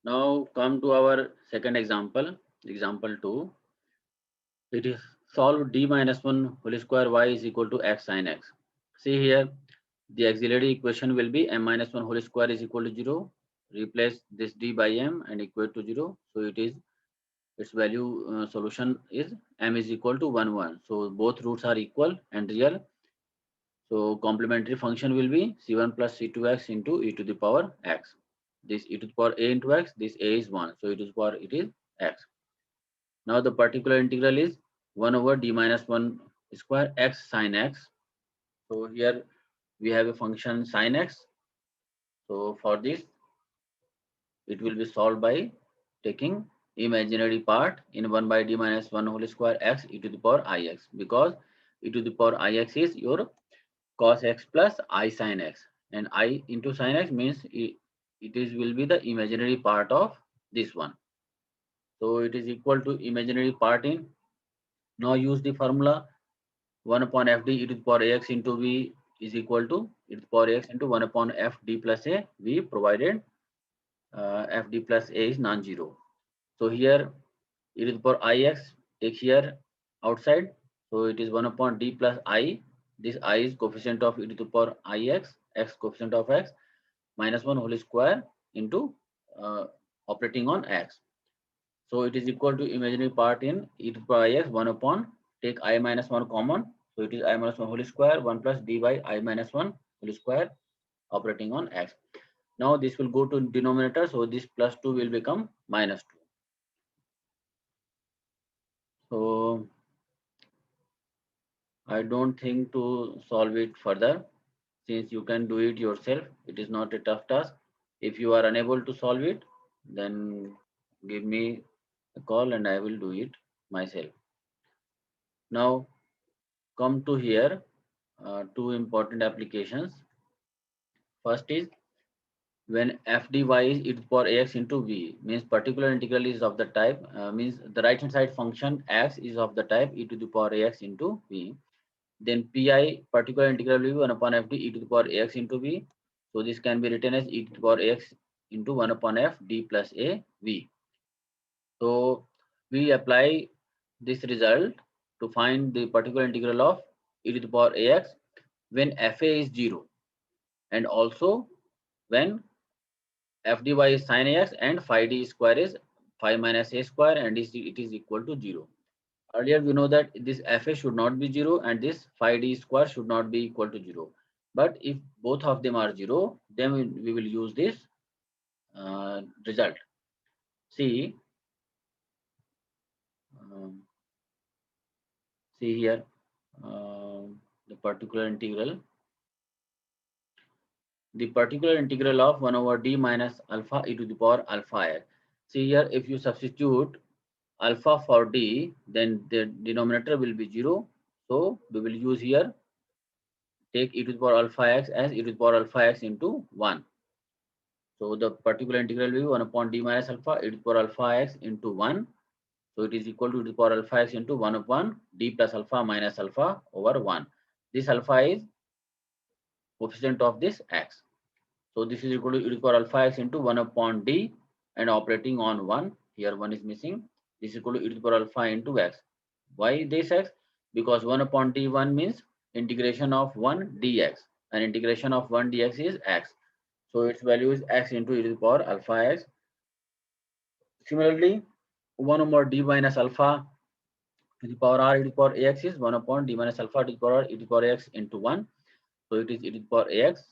Now come to our second example, example 2. It is solve d minus 1 whole square y is equal to x sin x. See here, the auxiliary equation will be m minus 1 whole square is equal to 0. Replace this d by m and equate to 0. So it is its value solution is m is equal to 1 1. So both roots are equal and real. So complementary function will be c1 plus c2x into e to the power x. This e to the power a into x, this a is 1. So e to the power it is x. Now the particular integral is 1 over d minus 1 square x sin x. So here we have a function sin x. So for this it will be solved by taking imaginary part in 1 by d minus 1 whole square x e to the power ix, because e to the power ix is your cos x plus I sin x, and I into sin x means it is will be the imaginary part of this one. So it is equal to imaginary part in. Now use the formula 1 upon fd e to the power ax into v is equal to e to the power ax into 1 upon fd plus a v, provided fd plus a is non-zero. So here e to the power ix, take here outside. So it is 1 upon d plus I. This I is coefficient of e to the power ix, x coefficient of x, minus 1 whole square into operating on x. So it is equal to imaginary part in e to the power ix 1 upon, take I minus 1 common. So it is I minus 1 whole square 1 plus d by I minus 1 whole square operating on x. Now this will go to denominator. So this plus 2 will become minus 2. So I don't think to solve it further, since you can do it yourself. It is not a tough task. If you are unable to solve it, then give me a call and I will do it myself. Now come to here, two important applications. First is when f dy is e to the power ax into v, means particular integral is of the type, means the right hand side function x is of the type e to the power ax into v. Then pi particular integral will be 1 upon f d e to the power ax into v. So this can be written as e to the power ax into 1 upon f d plus a v. So we apply this result to find the particular integral of e to the power ax when fa is 0, and also when f dy is sin ax and phi d square is phi minus a square and it is equal to 0. Earlier we know that this fa should not be 0 and this phi d square should not be equal to 0. But if both of them are 0, then we will use this result. See, um, see here, the particular integral. The particular integral of 1 over d minus alpha e to the power alpha x. See here, if you substitute alpha for d, then the denominator will be 0. So we will use here, take e to the power alpha x as e to the power alpha x into 1. So the particular integral will be 1 upon d minus alpha e to the power alpha x into 1. So it is equal to e to the power alpha x into 1 upon d plus alpha minus alpha over 1. This alpha is coefficient of this x. So this is equal to e to the power alpha x into 1 upon d and operating on 1. Here 1 is missing. This is equal to e to the power alpha into x. Why this x? Because 1 upon d1 means integration of 1 dx, and integration of 1 dx is x. So its value is x into e to the power alpha x. Similarly, 1 over d minus alpha to the power r e to the power ax is 1 upon d minus alpha to the power r e to the power x into 1. So it is e to the power ax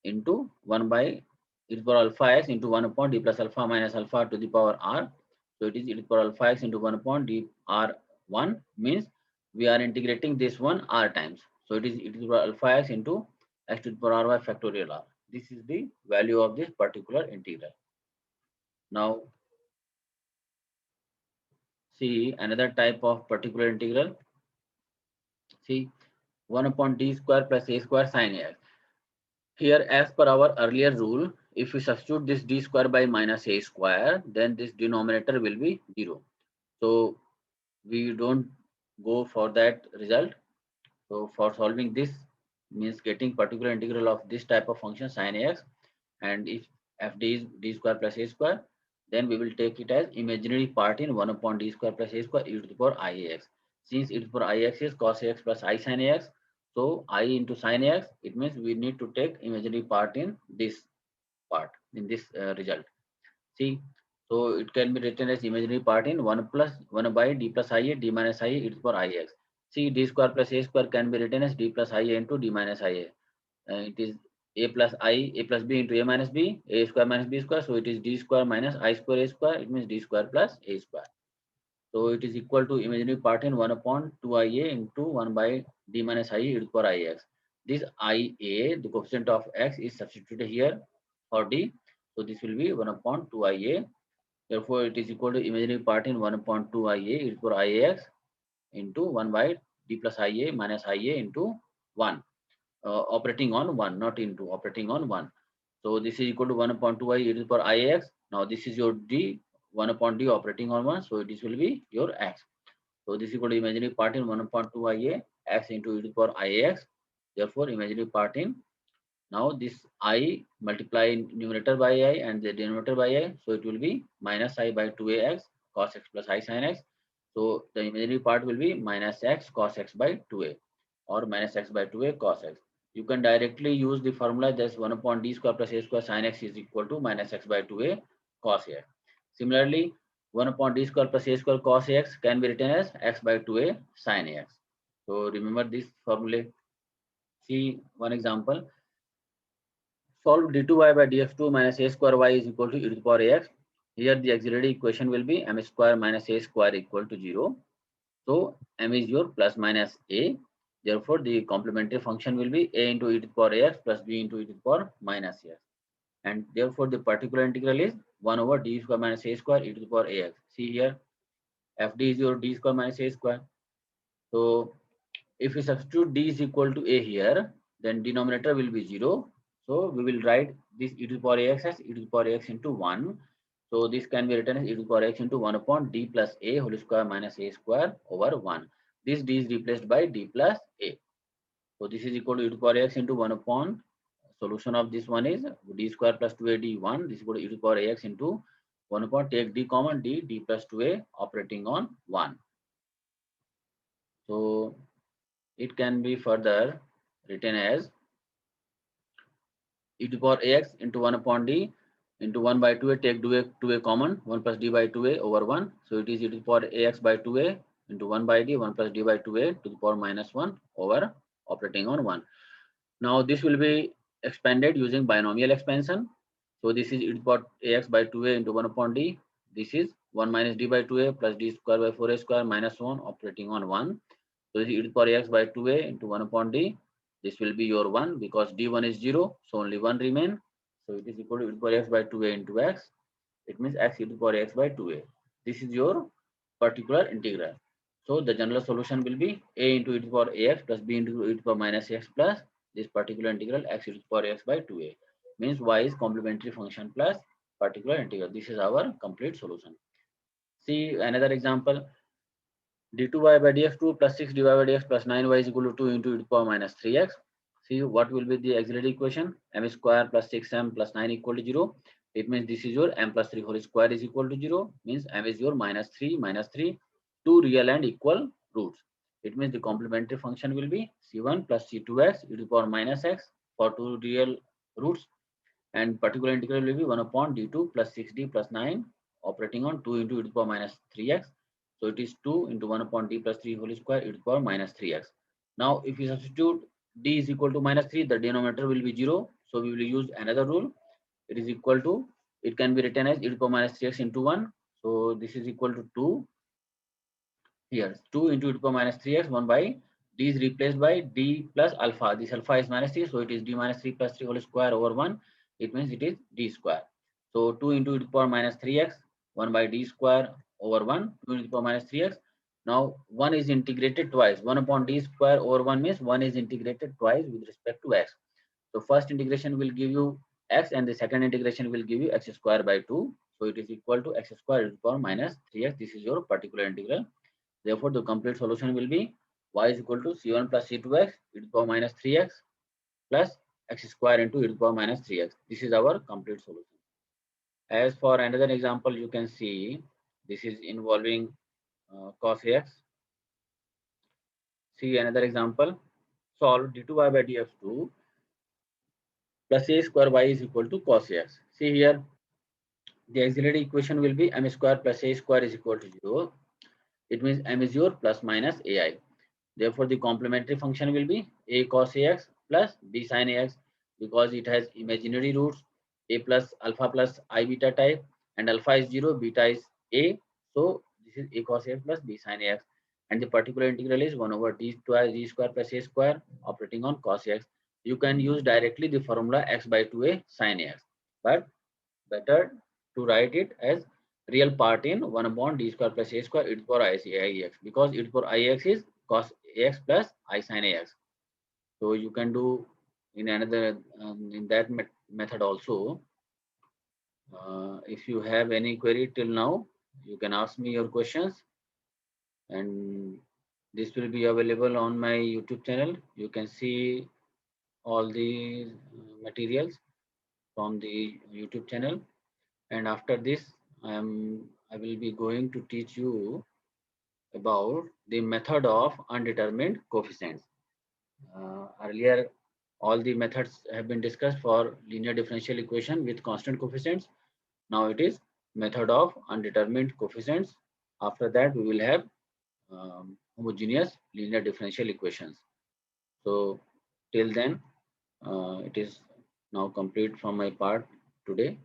into 1 by e to the power alpha x into 1 upon d plus alpha minus alpha to the power r. So it is e to the power alpha x into 1 upon d r1, means we are integrating this one r times. So it is e to the power alpha x into x to the power r by factorial r. This is the value of this particular integral. Now see another type of particular integral. See 1 upon d square plus a square sin ax. Here, as per our earlier rule, if we substitute this d square by minus a square, then this denominator will be 0. So we don't go for that result. So for solving this means getting particular integral of this type of function sin ax, and if fd is d square plus a square, then we will take it as imaginary part in 1 upon d square plus a square e to the power iax. Since e to the power ix is cos ax plus I sin ax, so I into sin ax, it means we need to take imaginary part in this part, in this result. See, so it can be written as imaginary part in 1 plus 1 by d plus ia d minus ia e to the power ix. See, d square plus a square can be written as d plus ia into d minus ia. It is a plus I, a plus b into a minus b, a square minus b square. So it is d square minus I square a square. It means d square plus a square. So it is equal to imaginary part in 1 upon 2ia into 1 by d minus ia e to the power ix. This ia, the coefficient of x, is substituted here for d. So this will be 1 upon 2ia. Therefore, it is equal to imaginary part in 1 upon 2ia e to the power ix into 1 by d plus ia minus ia into 1. Operating on 1, not into, operating on 1. So this is equal to 1 upon 2i e to the power ix. Now this is your d, 1 upon d operating on 1. So this will be your x. So this is equal to imaginary part in 1 upon 2ia x into e to the power ix. Therefore, imaginary part in, now this I multiply numerator by I and the denominator by I. So it will be minus I by 2ax cos x plus I sin x. So the imaginary part will be minus x cos x by 2a or minus x by 2a cos x. You can directly use the formula that's 1 upon d square plus a square sin x is equal to minus x by 2a cos x. Similarly, 1 upon d square plus a square cos x can be written as x by 2a sin x. So remember this formula. See one example. Solve d2y by dx2 minus a square y is equal to e to the power ax. Here the auxiliary equation will be m square minus a square equal to 0. So m is your plus minus a. Therefore, the complementary function will be a into e to the power ax plus b into e to the power minus ax. And therefore, the particular integral is 1 over d square minus a square e to the power ax. See here, fd is your d square minus a square. So if we substitute d is equal to a here, then denominator will be 0. So we will write this e to the power ax as e to the power ax into 1. So this can be written as e to the power x into 1 upon d plus a whole square minus a square over 1. This d is replaced by d plus a. So this is equal to e to the power x into 1 upon, solution of this one is d square plus 2a d1. This is equal to e to the power ax into 1 upon, take d common, d plus 2a operating on 1. So it can be further written as e to the power ax into 1 upon d into 1 by 2a, take 2a common, 1 plus d by 2a over 1. So it is e to the power ax by 2a into 1 by d, 1 plus d by 2a to the power minus 1 over operating on 1. Now this will be expanded using binomial expansion. So this is e to the power ax by 2a into 1 upon d. This is 1 minus d by 2a plus d square by 4a square minus 1 operating on 1. So this is e to the power ax by 2a into 1 upon d. This will be your 1 because d1 is 0. So only 1 remain. So it is equal to e to the power x by 2a into x. It means x e to the power x by 2a. This is your particular integral. So the general solution will be a into e to the power ax plus b into e to the power minus x plus this particular integral x e to the power x by 2a. Means y is complementary function plus particular integral. This is our complete solution. See another example. d2y by dx2 plus 6dy by dx plus 9y is equal to 2 into e to the power minus 3x. See what will be the auxiliary equation? M square plus 6m plus 9 equal to 0. It means this is your m plus 3 whole square is equal to 0. Means m is your minus 3, 2 real and equal roots. It means the complementary function will be c1 plus c2x e to the power minus x for 2 real roots. And particular integral will be 1 upon d2 plus 6d plus 9 operating on 2 into e to the power minus 3x. So it is 2 into 1 upon d plus 3 whole square e to the power minus 3x. Now if you substitute d is equal to minus 3, the denominator will be 0. So we will use another rule. It is equal to, it can be written as e to the power minus 3x into 1. So this is equal to 2. Here 2 into e to the power minus 3x, 1 by d is replaced by d plus alpha. This alpha is minus 3. So it is d minus 3 plus 3 whole square over 1. It means it is d square. So 2 into e to the power minus 3x, 1 by d square over 1, 2 into the power minus 3x. Now 1 is integrated twice. 1 upon d square over 1 means 1 is integrated twice with respect to x. So first integration will give you x and the second integration will give you x square by 2. So it is equal to x square e to the power minus 3x. This is your particular integral. Therefore, the complete solution will be y is equal to c1 plus c2x e to the power minus 3x plus x square into e to the power minus 3x. This is our complete solution. As for another example, you can see this is involving cos ax. See another example. Solve d2y by dx2 plus a square y is equal to cos ax. See here, the auxiliary equation will be m square plus a square is equal to 0. It means m is your plus minus ai. Therefore, the complementary function will be a cos ax plus b sin ax, because it has imaginary roots, a plus alpha plus I beta type, and alpha is 0, beta is a. So this is a cos ax plus b sin ax, and the particular integral is 1 over d square plus a square operating on cos ax. You can use directly the formula x by 2a sin ax, but better to write it as real part in 1 upon d square plus a square e to the power ix, because e to the power ix is cos ax plus I sin ax. So you can do in another in that method also. If you have any query till now, you can ask me your questions, and this will be available on my YouTube channel. You can see all the materials from the YouTube channel. And after this, I will be going to teach you about the method of undetermined coefficients. Earlier, all the methods have been discussed for linear differential equation with constant coefficients. Now it is method of undetermined coefficients. After that, we will have homogeneous linear differential equations. So till then, it is now complete from my part today.